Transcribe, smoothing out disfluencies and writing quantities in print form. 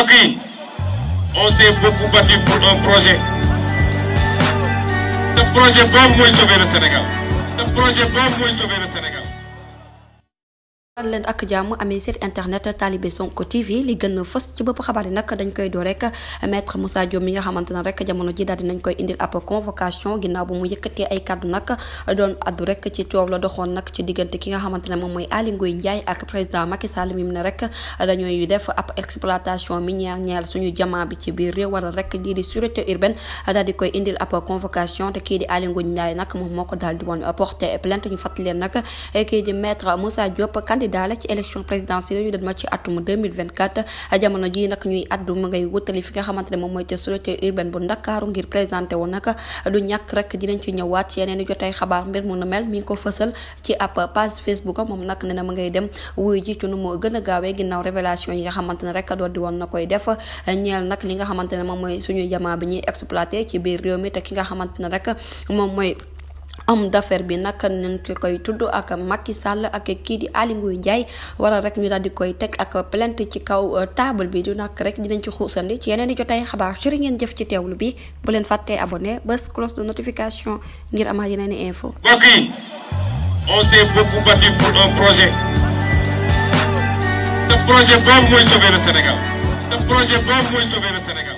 Ok, on s'est beaucoup battu pour un projet. Le projet boobu mooy sauver le Sénégal. Le projet boobu mooy sauver le Sénégal. dal leen ak jàmm amee site internet Talibé Sonko TV li gën a fës ci bopp xabaar yi nag dañ koy door rek maître Moussa Diop mi nga xamante ne rek jamono ji daal dinañ koy indil ab convocation ginnaaw bu mu yëkkatee ay kàddu nag doon addu rek ci coow la doxoon nag ci diggante ki nga xamante ne moom mooy Aly Ngouille Ndiaye ak président Macky Sall mi mu ne rek dañooy def ab exploitation minière ñeel suñu jamaa bi ci biir réew wala rek lii di sûreté urbaine daal di koy indil ab convocation te kii di Aly Ngouille Ndiaye nag moom moo ko daal di woon porté plainte ñu fàttali leen nag kii di maître Moussa Diop daal ci élection présidentielle ñu dem ci atum 2024 jamono ji nag ñuy addu mu ngay wutali fi nga xamante ne moom mooy te sûreté urbaine bu Ndakaaru ngir présenté woon nag du ñàkk rek dinañ ci ñëwaat ci yeneen i jotay xabaar mbir mu nu mel mi ngi ko fësal ci ab page Facebook moom nag ne na ma ngay dem wuy ji ci nu moo gën a gaawee ginnaaw révélation yi nga xamante ne rek doon di woon na koy def ñeel nag li nga xamante ne moom mooy suñu jamaa bi ñuy exploité ci biir réew mi te ki nga xamante ne rek moom mooy homme d'affaires bi nag ñu ngi koy tudd ak Macky Sall ak kii di Aly Ngouille Ndiaye waral rek ñu daal di koy teg ak plainte ci kaw table bi du nag rek dinañ ci xuusandi ci yeneen i jotay xabaar jërë ngeen jëf ci teewlu bi bu leen fàttee abonné bés cloche de notification ngir amaat yeneen i info. Ok, on s'est beaucoup battu pour un projet. Le projet boobu mooy sauver le Sénégal. Le projet boobu mooy sauver le Sénégal.